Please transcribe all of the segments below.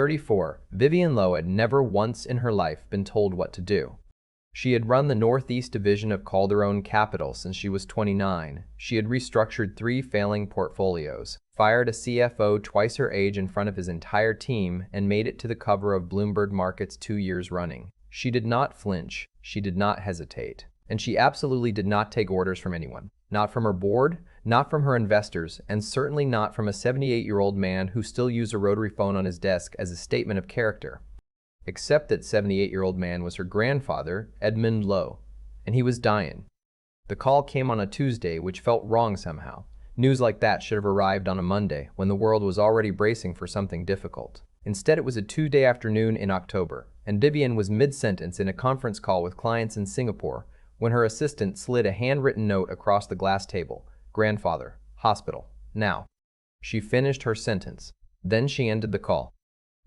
34. Vivienne Lowe had never once in her life been told what to do. She had run the Northeast Division of Calderon Capital since she was 29. She had restructured 3 failing portfolios, fired a CFO twice her age in front of his entire team, and made it to the cover of Bloomberg Markets 2 years running. She did not flinch. She did not hesitate. And she absolutely did not take orders from anyone. Not from her board, not from her investors, and certainly not from a 78-year-old man who still used a rotary phone on his desk as a statement of character. Except that 78-year-old man was her grandfather, Edmund Lowe, and he was dying. The call came on a Tuesday, which felt wrong somehow. News like that should have arrived on a Monday, when the world was already bracing for something difficult. Instead, it was a Tuesday afternoon in October, and Vivienne was mid-sentence in a conference call with clients in Singapore when her assistant slid a handwritten note across the glass table. Grandfather, hospital, now. She finished her sentence. Then she ended the call.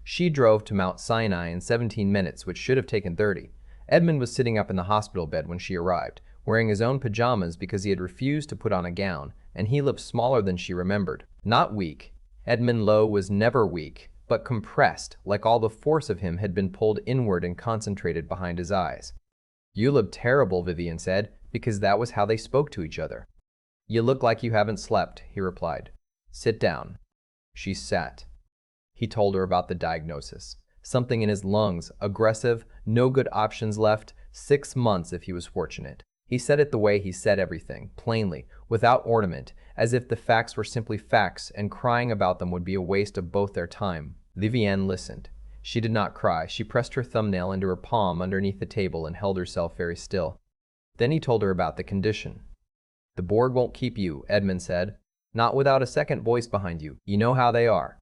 She drove to Mount Sinai in 17 minutes, which should have taken 30. Edmund was sitting up in the hospital bed when she arrived, wearing his own pajamas because he had refused to put on a gown, and he looked smaller than she remembered. Not weak. Edmund Lowe was never weak, but compressed, like all the force of him had been pulled inward and concentrated behind his eyes. "You look terrible," Vivienne said, because that was how they spoke to each other. "You look like you haven't slept," he replied. "Sit down." She sat. He told her about the diagnosis. Something in his lungs, aggressive, no good options left, 6 months if he was fortunate. He said it the way he said everything, plainly, without ornament, as if the facts were simply facts and crying about them would be a waste of both their time. Vivienne listened. She did not cry. She pressed her thumbnail into her palm underneath the table and held herself very still. Then he told her about the condition. "The board won't keep you," Edmund said. "Not without a second voice behind you. You know how they are.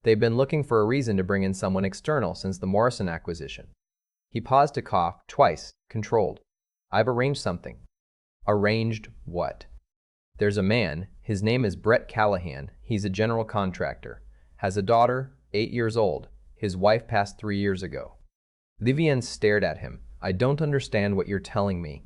They've been looking for a reason to bring in someone external since the Morrison acquisition." He paused to cough, twice, controlled. "I've arranged something." "Arranged what?" "There's a man. His name is Brett Callahan. He's a general contractor. Has a daughter, 8 years old. His wife passed 3 years ago." Vivienne stared at him. "I don't understand what you're telling me."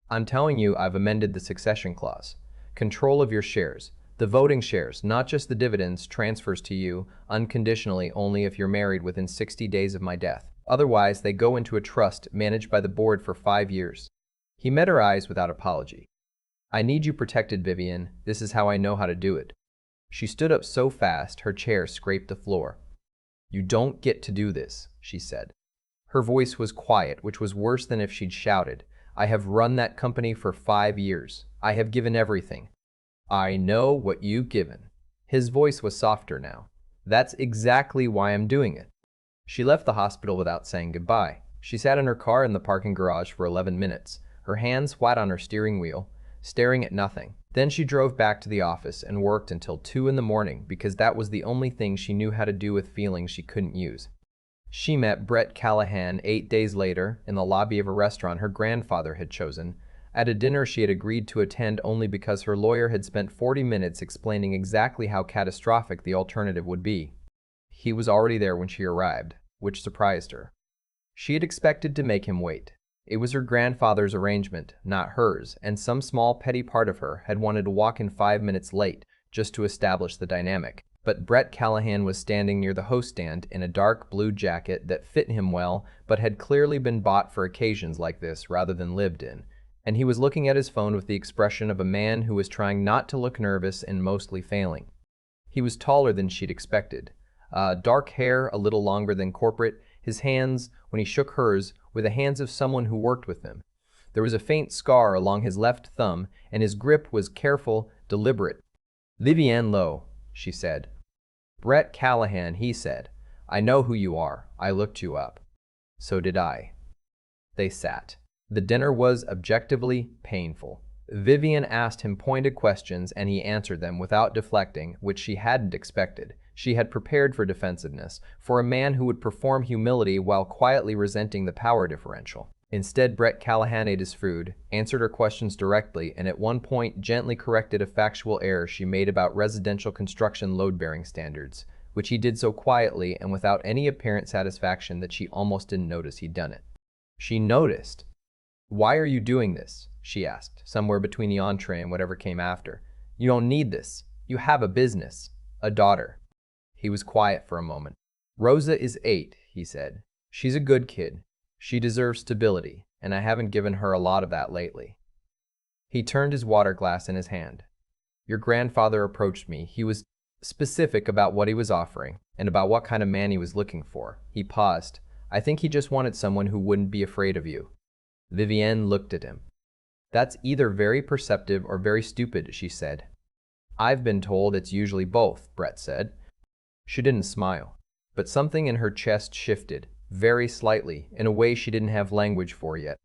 "I'm telling you I've amended the succession clause. Control of your shares. The voting shares, not just the dividends, transfers to you unconditionally only if you're married within 60 days of my death. Otherwise, they go into a trust managed by the board for 5 years. He met her eyes without apology. "I need you protected, Vivienne. This is how I know how to do it." She stood up so fast, her chair scraped the floor. "You don't get to do this," she said. Her voice was quiet, which was worse than if she'd shouted. "I have run that company for 5 years. I have given everything." "I know what you've given." His voice was softer now. "That's exactly why I'm doing it." She left the hospital without saying goodbye. She sat in her car in the parking garage for 11 minutes, her hands flat on her steering wheel, staring at nothing. Then she drove back to the office and worked until 2 in the morning because that was the only thing she knew how to do with feelings she couldn't use. She met Brett Callahan 8 days later in the lobby of a restaurant her grandfather had chosen, at a dinner she had agreed to attend only because her lawyer had spent 40 minutes explaining exactly how catastrophic the alternative would be. He was already there when she arrived, which surprised her. She had expected to make him wait. It was her grandfather's arrangement, not hers, and some small petty part of her had wanted to walk in 5 minutes late just to establish the dynamic. But Brett Callahan was standing near the host stand in a dark blue jacket that fit him well but had clearly been bought for occasions like this rather than lived in, and he was looking at his phone with the expression of a man who was trying not to look nervous and mostly failing. He was taller than she'd expected. Dark hair, a little longer than corporate, his hands, when he shook hers, were the hands of someone who worked with him. There was a faint scar along his left thumb, and his grip was careful, deliberate. "Vivienne Lowe," she said. "Brett Callahan," he said. "I know who you are. I looked you up." "So did I." They sat. The dinner was objectively painful. Vivienne asked him pointed questions and he answered them without deflecting, which she hadn't expected. She had prepared for defensiveness, for a man who would perform humility while quietly resenting the power differential. Instead, Brett Callahan ate his food, answered her questions directly, and at one point gently corrected a factual error she made about residential construction load-bearing standards, which he did so quietly and without any apparent satisfaction that she almost didn't notice he'd done it. She noticed. "Why are you doing this?" she asked, somewhere between the entree and whatever came after. "You don't need this. You have a business. A daughter." He was quiet for a moment. Rosa is 8, he said. She's a good kid. She deserves stability, and I haven't given her a lot of that lately. He turned his water glass in his hand. Your grandfather approached me. He was specific about what he was offering, and about what kind of man he was looking for. He paused. I think he just wanted someone who wouldn't be afraid of you. Vivienne looked at him. That's either very perceptive or very stupid, she said. I've been told it's usually both, Brett said. She didn't smile, but something in her chest shifted, very slightly, in a way she didn't have language for yet.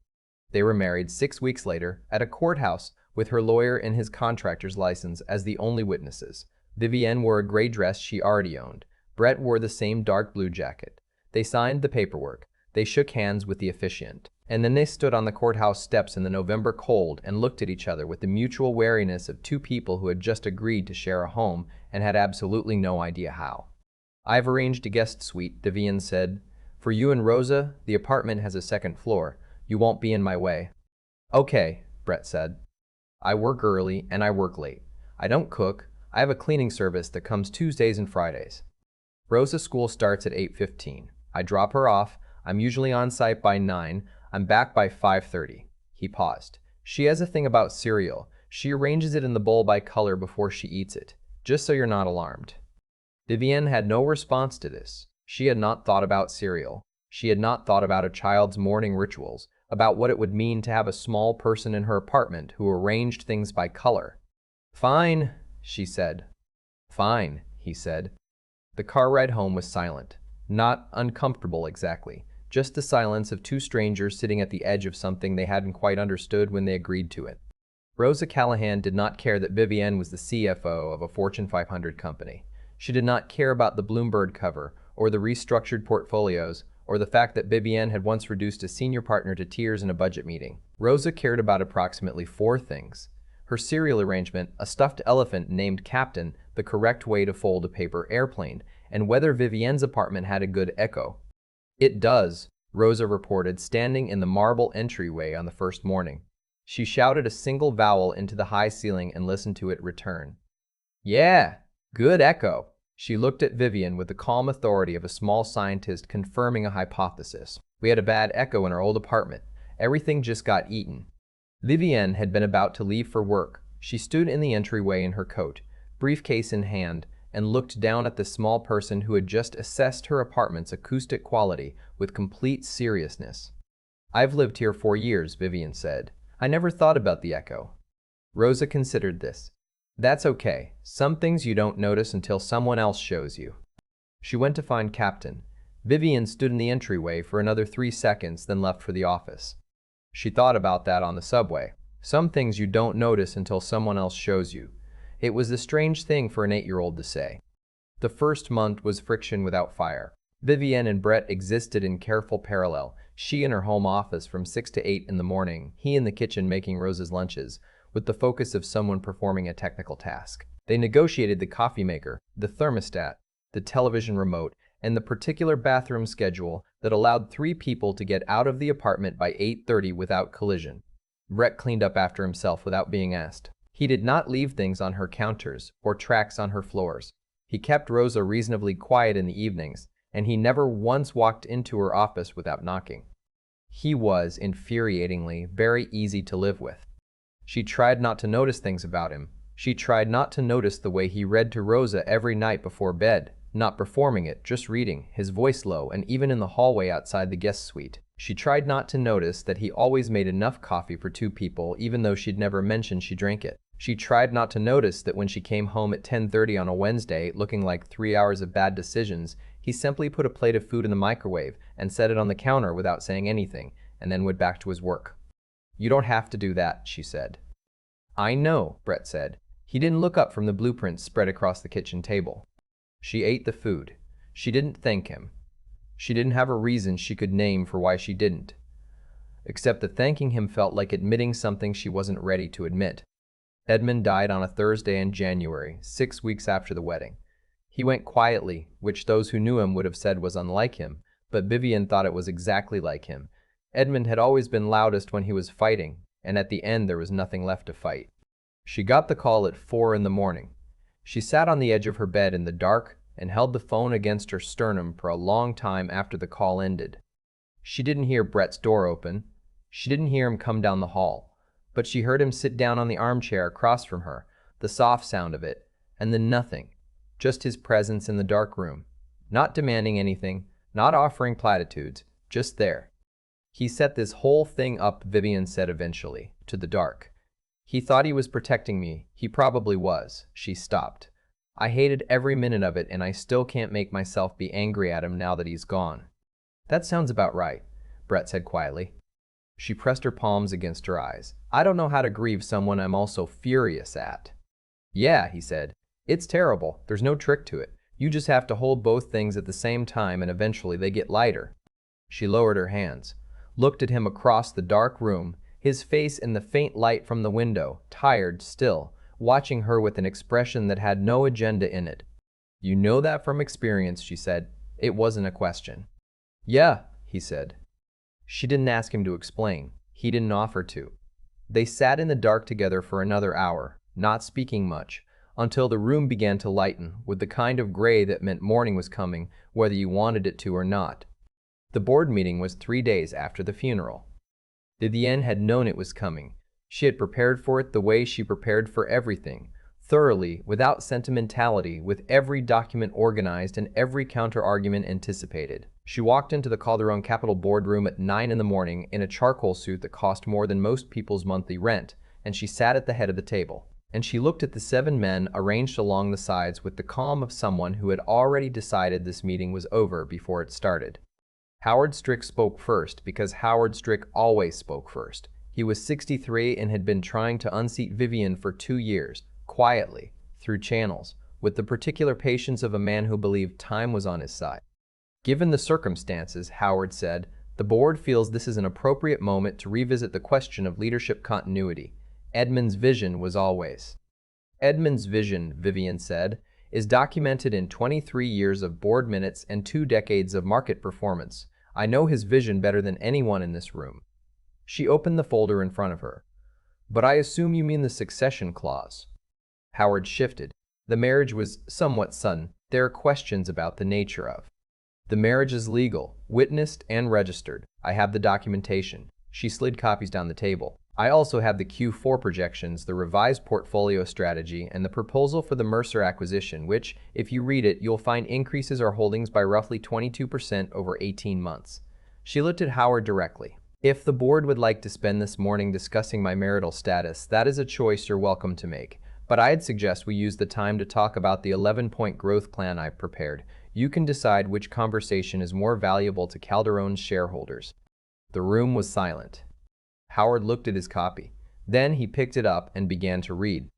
They were married 6 weeks later, at a courthouse, with her lawyer and his contractor's license as the only witnesses. Vivienne wore a gray dress she already owned. Brett wore the same dark blue jacket. They signed the paperwork. They shook hands with the officiant. And then they stood on the courthouse steps in the November cold and looked at each other with the mutual wariness of two people who had just agreed to share a home and had absolutely no idea how. I've arranged a guest suite, Vivienne said. For you and Rosa, the apartment has a second floor. You won't be in my way. Okay, Brett said. I work early and I work late. I don't cook. I have a cleaning service that comes Tuesdays and Fridays. Rosa's school starts at 8:15. I drop her off. I'm usually on site by 9. I'm back by 5:30. He paused. She has a thing about cereal. She arranges it in the bowl by color before she eats it, just so you're not alarmed. Vivienne had no response to this. She had not thought about cereal. She had not thought about a child's morning rituals, about what it would mean to have a small person in her apartment who arranged things by color. Fine, she said. Fine, he said. The car ride home was silent. Not uncomfortable exactly. Just the silence of two strangers sitting at the edge of something they hadn't quite understood when they agreed to it. Rosa Callahan did not care that Vivienne was the CFO of a Fortune 500 company. She did not care about the Bloomberg cover, or the restructured portfolios, or the fact that Vivienne had once reduced a senior partner to tears in a budget meeting. Rosa cared about approximately 4 things. Her cereal arrangement, a stuffed elephant named Captain, the correct way to fold a paper airplane, and whether Vivienne's apartment had a good echo. It does, Rosa reported, standing in the marble entryway on the first morning. She shouted a single vowel into the high ceiling and listened to it return. Yeah, good echo. She looked at Vivienne with the calm authority of a small scientist confirming a hypothesis. We had a bad echo in our old apartment. Everything just got eaten. Vivienne had been about to leave for work. She stood in the entryway in her coat, briefcase in hand, and looked down at the small person who had just assessed her apartment's acoustic quality with complete seriousness. I've lived here 4 years, Vivienne said. I never thought about the echo. Rosa considered this. That's okay. Some things you don't notice until someone else shows you. She went to find Captain. Vivienne stood in the entryway for another 3 seconds, then left for the office. She thought about that on the subway. Some things you don't notice until someone else shows you. It was a strange thing for an 8-year-old to say. The first month was friction without fire. Vivienne and Brett existed in careful parallel, she in her home office from 6 to 8 in the morning, he in the kitchen making Rosa's lunches, with the focus of someone performing a technical task. They negotiated the coffee maker, the thermostat, the television remote, and the particular bathroom schedule that allowed 3 people to get out of the apartment by 8:30 without collision. Brett cleaned up after himself without being asked. He did not leave things on her counters or tracks on her floors. He kept Rosa reasonably quiet in the evenings, and he never once walked into her office without knocking. He was, infuriatingly, very easy to live with. She tried not to notice things about him. She tried not to notice the way he read to Rosa every night before bed, not performing it, just reading, his voice low, and even in the hallway outside the guest suite. She tried not to notice that he always made enough coffee for 2 people, even though she'd never mentioned she drank it. She tried not to notice that when she came home at 10:30 on a Wednesday, looking like 3 hours of bad decisions, he simply put a plate of food in the microwave and set it on the counter without saying anything, and then went back to his work. You don't have to do that, she said. I know, Brett said. He didn't look up from the blueprints spread across the kitchen table. She ate the food. She didn't thank him. She didn't have a reason she could name for why she didn't. Except that thanking him felt like admitting something she wasn't ready to admit. Edmund died on a Thursday in January, 6 weeks after the wedding. He went quietly, which those who knew him would have said was unlike him, but Vivienne thought it was exactly like him. Edmund had always been loudest when he was fighting, and at the end there was nothing left to fight. She got the call at 4 in the morning. She sat on the edge of her bed in the dark and held the phone against her sternum for a long time after the call ended. She didn't hear Brett's door open. She didn't hear him come down the hall. But she heard him sit down on the armchair across from her, the soft sound of it, and then nothing, just his presence in the dark room. Not demanding anything, not offering platitudes, just there. "He set this whole thing up," Vivienne said eventually, to the dark. "He thought he was protecting me. He probably was." She stopped. "I hated every minute of it, and I still can't make myself be angry at him now that he's gone." "That sounds about right," Brett said quietly. She pressed her palms against her eyes. "I don't know how to grieve someone I'm also furious at." "Yeah," he said. "It's terrible. There's no trick to it. You just have to hold both things at the same time and eventually they get lighter." She lowered her hands, looked at him across the dark room, his face in the faint light from the window, tired still, watching her with an expression that had no agenda in it. "You know that from experience," she said. It wasn't a question. "Yeah," he said. She didn't ask him to explain. He didn't offer to. They sat in the dark together for another hour, not speaking much, until the room began to lighten with the kind of gray that meant morning was coming, whether you wanted it to or not. The board meeting was 3 days after the funeral. Vivienne had known it was coming. She had prepared for it the way she prepared for everything, thoroughly, without sentimentality, with every document organized and every counter-argument anticipated. She walked into the Calderon Capital boardroom at 9 in the morning in a charcoal suit that cost more than most people's monthly rent, and she sat at the head of the table. And she looked at the 7 men arranged along the sides with the calm of someone who had already decided this meeting was over before it started. Howard Strick spoke first because Howard Strick always spoke first. He was 63 and had been trying to unseat Vivienne for 2 years, quietly, through channels, with the particular patience of a man who believed time was on his side. "Given the circumstances," Howard said, "the board feels this is an appropriate moment to revisit the question of leadership continuity. Edmund's vision was always." "Edmund's vision," Vivienne said, "is documented in 23 years of board minutes and 2 decades of market performance. I know his vision better than anyone in this room." She opened the folder in front of her. "But I assume you mean the succession clause." Howard shifted. "The marriage was somewhat sudden. There are questions about the nature of." "The marriage is legal, witnessed and registered. I have the documentation." She slid copies down the table. "I also have the Q4 projections, the revised portfolio strategy, and the proposal for the Mercer acquisition, which, if you read it, you'll find increases our holdings by roughly 22% over 18 months. She looked at Howard directly. "If the board would like to spend this morning discussing my marital status, that is a choice you're welcome to make. But I'd suggest we use the time to talk about the 11-point growth plan I've prepared. You can decide which conversation is more valuable to Calderon's shareholders." The room was silent. Howard looked at his copy. Then he picked it up and began to read.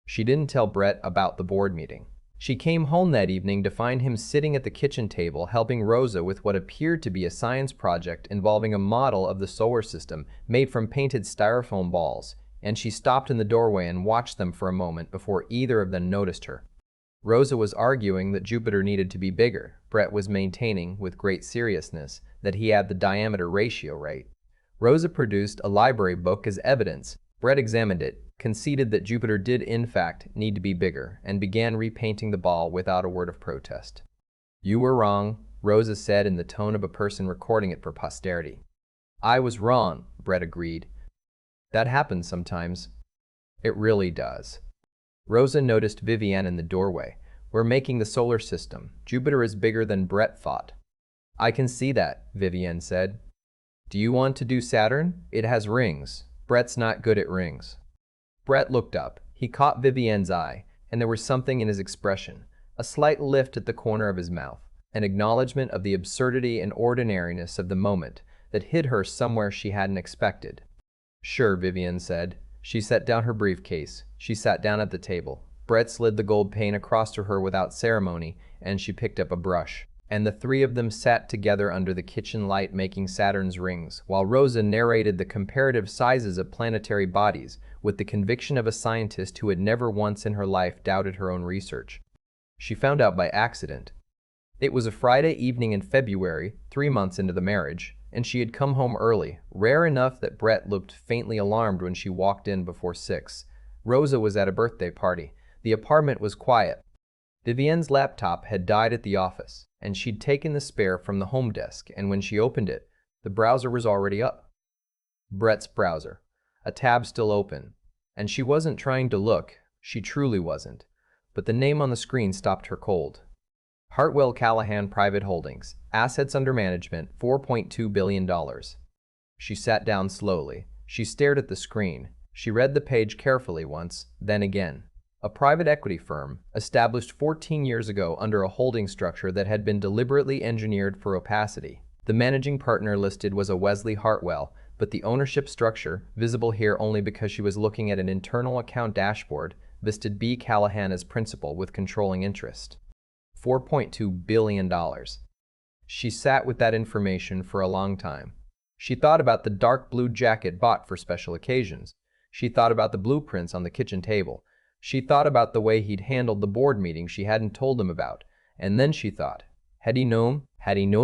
She didn't tell Brett about the board meeting. She came home that evening to find him sitting at the kitchen table helping Rosa with what appeared to be a science project involving a model of the solar system made from painted styrofoam balls, and she stopped in the doorway and watched them for a moment before either of them noticed her. Rosa was arguing that Jupiter needed to be bigger. Brett was maintaining, with great seriousness, that he had the diameter ratio right. Rosa produced a library book as evidence. Brett examined it, conceded that Jupiter did in fact need to be bigger, and began repainting the ball without a word of protest. "You were wrong," Rosa said in the tone of a person recording it for posterity. "I was wrong," Brett agreed. "That happens sometimes." "It really does." Rosa noticed Vivienne in the doorway. "We're making the solar system. Jupiter is bigger than Brett thought." "I can see that," Vivienne said. "Do you want to do Saturn? It has rings. Brett's not good at rings." Brett looked up. He caught Vivienne's eye, and there was something in his expression, a slight lift at the corner of his mouth, an acknowledgement of the absurdity and ordinariness of the moment that hid her somewhere she hadn't expected. "Sure," Vivienne said. She set down her briefcase. She sat down at the table. Brett slid the gold pane across to her without ceremony, and she picked up a brush. And the 3 of them sat together under the kitchen light making Saturn's rings, while Rosa narrated the comparative sizes of planetary bodies with the conviction of a scientist who had never once in her life doubted her own research. She found out by accident. It was a Friday evening in February, 3 months into the marriage, and she had come home early, rare enough that Brett looked faintly alarmed when she walked in before 6. Rosa was at a birthday party. The apartment was quiet. Vivienne's laptop had died at the office, and she'd taken the spare from the home desk, and when she opened it, the browser was already up. Brett's browser. A tab still open. And she wasn't trying to look, she truly wasn't. But the name on the screen stopped her cold. Hartwell Callahan Private Holdings. Assets under management, $4.2 billion. She sat down slowly. She stared at the screen. She read the page carefully once, then again. A private equity firm, established 14 years ago under a holding structure that had been deliberately engineered for opacity. The managing partner listed was a Wesley Hartwell, but the ownership structure, visible here only because she was looking at an internal account dashboard, listed B. Callahan as principal with controlling interest. $4.2 billion. She sat with that information for a long time. She thought about the dark blue jacket bought for special occasions. She thought about the blueprints on the kitchen table. She thought about the way he'd handled the board meeting she hadn't told him about. And then she thought, had he known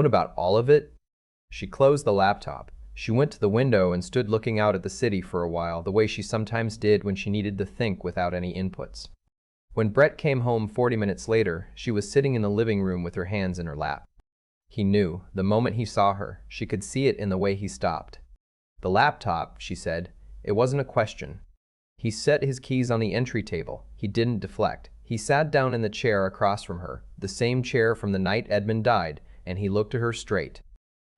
about all of it? She closed the laptop. She went to the window and stood looking out at the city for a while, the way she sometimes did when she needed to think without any inputs. When Brett came home 40 minutes later, she was sitting in the living room with her hands in her lap. He knew, the moment he saw her, she could see it in the way he stopped. The laptop, she said, it wasn't a question. He set his keys on the entry table. He didn't deflect. He sat down in the chair across from her, the same chair from the night Edmund died, and he looked at her straight.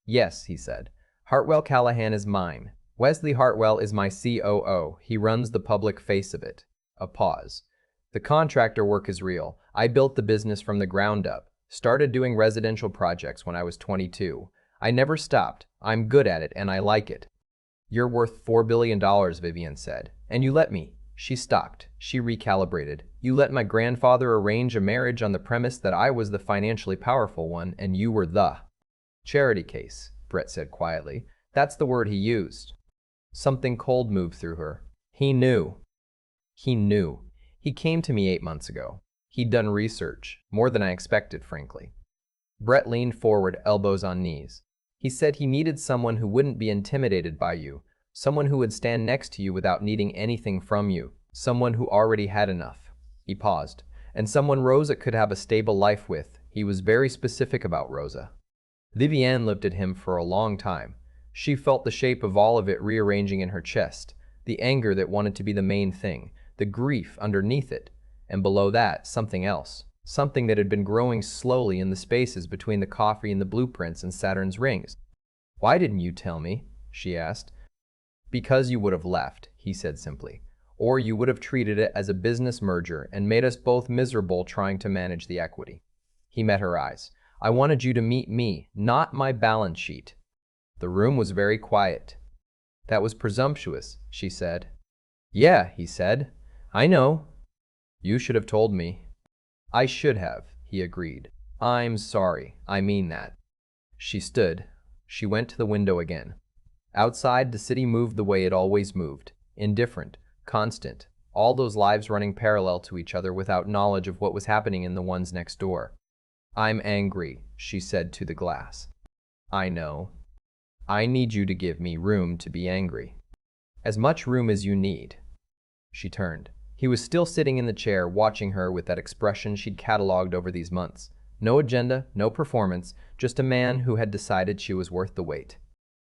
Yes, he said. Hartwell Callahan is mine. Wesley Hartwell is my COO. He runs the public face of it. A pause. The contractor work is real. I built the business from the ground up. Started doing residential projects when I was 22. I never stopped. I'm good at it and I like it. You're worth $4 billion, Vivienne said. And you let me. She stopped. She recalibrated. You let my grandfather arrange a marriage on the premise that I was the financially powerful one and you were the charity case, Brett said quietly. That's the word he used. Something cold moved through her. He knew. He knew. He came to me 8 months ago. He'd done research, more than I expected, frankly. Brett leaned forward, elbows on knees. He said he needed someone who wouldn't be intimidated by you, someone who would stand next to you without needing anything from you, someone who already had enough. He paused. And someone Rosa could have a stable life with. He was very specific about Rosa. Vivienne looked at him for a long time. She felt the shape of all of it rearranging in her chest, the anger that wanted to be the main thing, the grief underneath it, and below that, something else, something that had been growing slowly in the spaces between the coffee and the blueprints and Saturn's rings. Why didn't you tell me? She asked. Because you would have left, he said simply, or you would have treated it as a business merger and made us both miserable trying to manage the equity. He met her eyes. I wanted you to meet me, not my balance sheet. The room was very quiet. That was presumptuous, she said. Yeah, he said. I know. You should have told me. I should have, he agreed. I'm sorry, I mean that. She stood. She went to the window again. Outside, the city moved the way it always moved, indifferent, constant, all those lives running parallel to each other without knowledge of what was happening in the ones next door. I'm angry, she said to the glass. I know. I need you to give me room to be angry. As much room as you need. She turned. He was still sitting in the chair, watching her with that expression she'd catalogued over these months. No agenda, no performance, just a man who had decided she was worth the wait.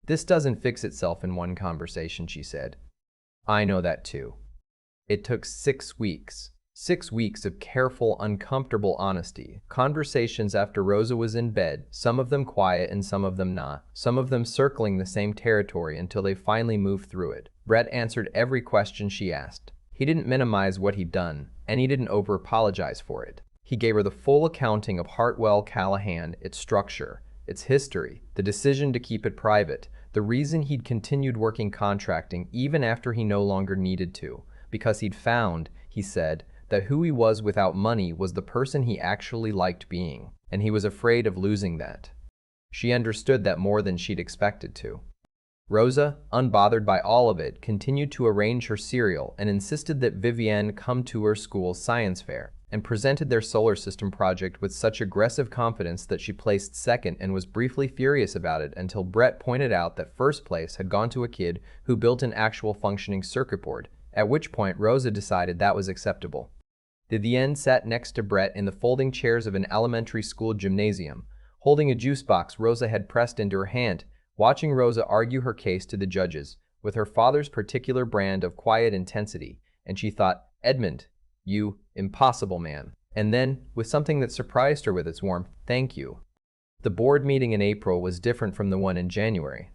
This doesn't fix itself in one conversation, she said. I know that too. It took 6 weeks. 6 weeks of careful, uncomfortable honesty. Conversations after Rosa was in bed, some of them quiet and some of them not. Some of them circling the same territory until they finally moved through it. Brett answered every question she asked. He didn't minimize what he'd done, and he didn't over-apologize for it. He gave her the full accounting of Hartwell Callahan, its structure, its history, the decision to keep it private, the reason he'd continued working contracting even after he no longer needed to, because he'd found, he said, that who he was without money was the person he actually liked being, and he was afraid of losing that. She understood that more than she'd expected to. Rosa, unbothered by all of it, continued to arrange her cereal and insisted that Vivienne come to her school's science fair, and presented their solar system project with such aggressive confidence that she placed second and was briefly furious about it until Brett pointed out that first place had gone to a kid who built an actual functioning circuit board, at which point Rosa decided that was acceptable. Vivienne sat next to Brett in the folding chairs of an elementary school gymnasium, holding a juice box Rosa had pressed into her hand, watching Rosa argue her case to the judges with her father's particular brand of quiet intensity, and she thought, Edmund, you impossible man. And then, with something that surprised her with its warmth, thank you. The board meeting in April was different from the one in January.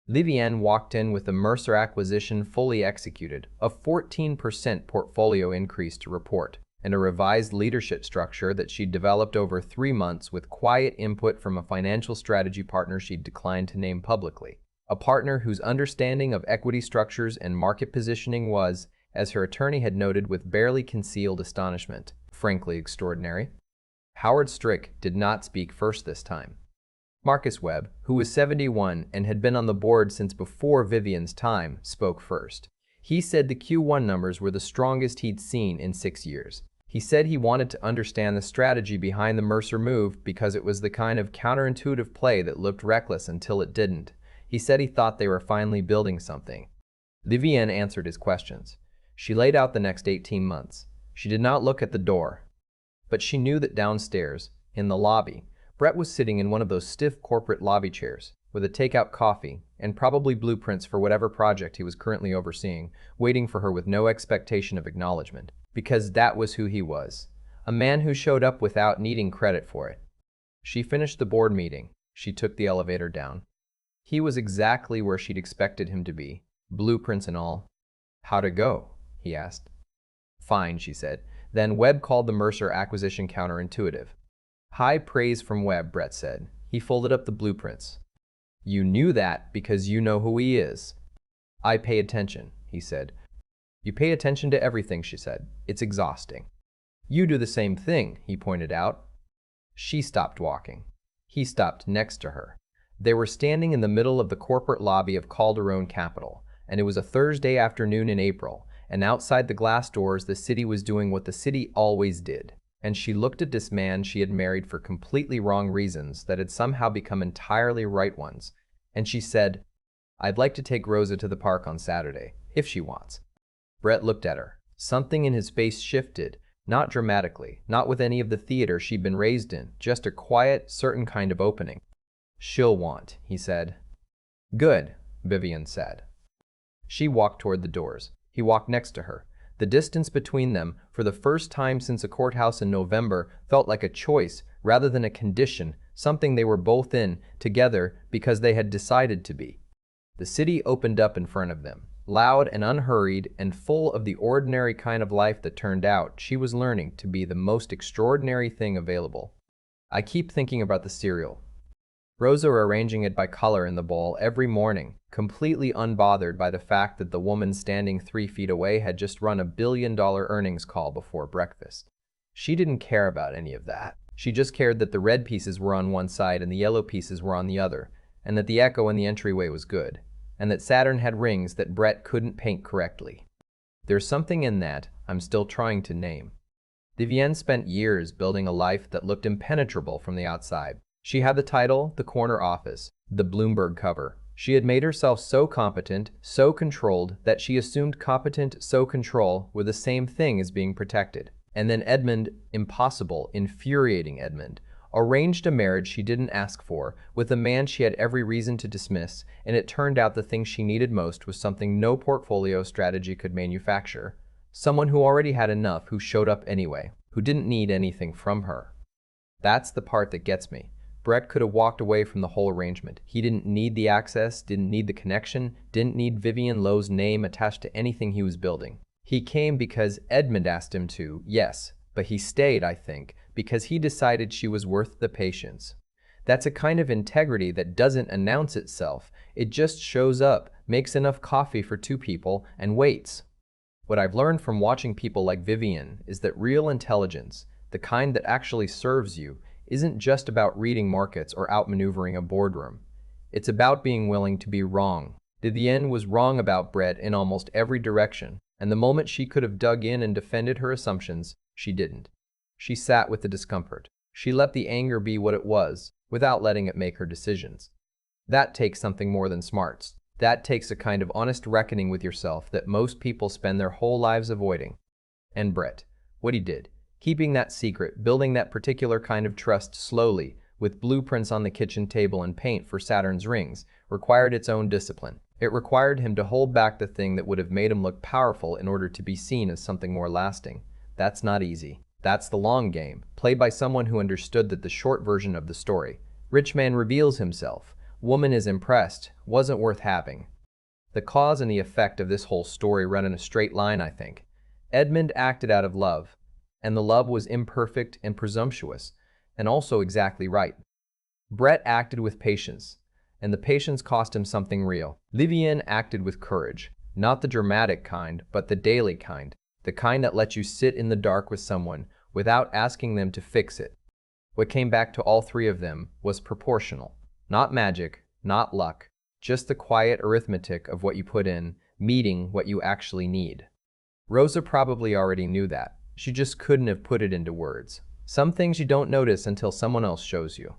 Vivienne walked in with the Mercer acquisition fully executed, a 14% portfolio increase to report, and a revised leadership structure that she'd developed over 3 months with quiet input from a financial strategy partner she'd declined to name publicly. A partner whose understanding of equity structures and market positioning was, as her attorney had noted with barely concealed astonishment, frankly extraordinary. Howard Strick did not speak first this time. Marcus Webb, who was 71 and had been on the board since before Vivienne's time, spoke first. He said the Q1 numbers were the strongest he'd seen in 6 years. He said he wanted to understand the strategy behind the Mercer move because it was the kind of counterintuitive play that looked reckless until it didn't. He said he thought they were finally building something. Vivienne answered his questions. She laid out the next 18 months. She did not look at the door. But she knew that downstairs, in the lobby, Brett was sitting in one of those stiff corporate lobby chairs, with a takeout coffee, and probably blueprints for whatever project he was currently overseeing, waiting for her with no expectation of acknowledgement. Because that was who he was. A man who showed up without needing credit for it. She finished the board meeting. She took the elevator down. He was exactly where she'd expected him to be, blueprints and all. How'd it go? He asked. Fine, she said. Then Webb called the Mercer acquisition counterintuitive. High praise from Webb, Brett said. He folded up the blueprints. You knew that because you know who he is. I pay attention, he said. You pay attention to everything, she said. It's exhausting. You do the same thing, he pointed out. She stopped walking. He stopped next to her. They were standing in the middle of the corporate lobby of Calderon Capital, and it was a Thursday afternoon in April, and outside the glass doors the city was doing what the city always did. And she looked at this man she had married for completely wrong reasons that had somehow become entirely right ones, and she said, I'd like to take Rosa to the park on Saturday, if she wants. Brett looked at her. Something in his face shifted, not dramatically, not with any of the theater she'd been raised in, just a quiet, certain kind of opening. She'll want, he said. Good, Vivienne said. She walked toward the doors. He walked next to her. The distance between them, for the first time since a courthouse in November, felt like a choice rather than a condition, something they were both in, together, because they had decided to be. The city opened up in front of them, loud and unhurried and full of the ordinary kind of life that turned out she was learning to be the most extraordinary thing available. I keep thinking about the cereal. Rosa arranging it by color in the bowl every morning, completely unbothered by the fact that the woman standing 3 feet away had just run a $1 billion earnings call before breakfast. She didn't care about any of that. She just cared that the red pieces were on one side and the yellow pieces were on the other, and that the echo in the entryway was good, and that Saturn had rings that Brett couldn't paint correctly. There's something in that I'm still trying to name. Vivienne spent years building a life that looked impenetrable from the outside. She had the title, the corner office, the Bloomberg cover. She had made herself so competent, so controlled, that she assumed competent, so control were the same thing as being protected. And then Edmund, impossible, infuriating Edmund, arranged a marriage she didn't ask for with a man she had every reason to dismiss, and it turned out the thing she needed most was something no portfolio strategy could manufacture. Someone who already had enough, who showed up anyway, who didn't need anything from her. That's the part that gets me. Brett could have walked away from the whole arrangement. He didn't need the access, didn't need the connection, didn't need Vivienne Lowe's name attached to anything he was building. He came because Edmund asked him to, yes, but he stayed, I think, because he decided she was worth the patience. That's a kind of integrity that doesn't announce itself. It just shows up, makes enough coffee for 2 people, and waits. What I've learned from watching people like Vivienne is that real intelligence, the kind that actually serves you, isn't just about reading markets or outmaneuvering a boardroom. It's about being willing to be wrong. Vivienne was wrong about Brett in almost every direction, and the moment she could have dug in and defended her assumptions, she didn't. She sat with the discomfort. She let the anger be what it was, without letting it make her decisions. That takes something more than smarts. That takes a kind of honest reckoning with yourself that most people spend their whole lives avoiding. And Brett, what he did, Keeping that secret, building that particular kind of trust slowly, with blueprints on the kitchen table and paint for Saturn's rings, required its own discipline. It required him to hold back the thing that would have made him look powerful in order to be seen as something more lasting. That's not easy. That's the long game, played by someone who understood that the short version of the story. Rich man reveals himself. Woman is impressed. Wasn't worth having. The cause and the effect of this whole story run in a straight line, I think. Edmund acted out of love, and the love was imperfect and presumptuous, and also exactly right. Brett acted with patience, and the patience cost him something real. Vivienne acted with courage, not the dramatic kind, but the daily kind, the kind that lets you sit in the dark with someone without asking them to fix it. What came back to all three of them was proportional. Not magic, not luck, just the quiet arithmetic of what you put in, meeting what you actually need. Rosa probably already knew that. She just couldn't have put it into words. Some things you don't notice until someone else shows you.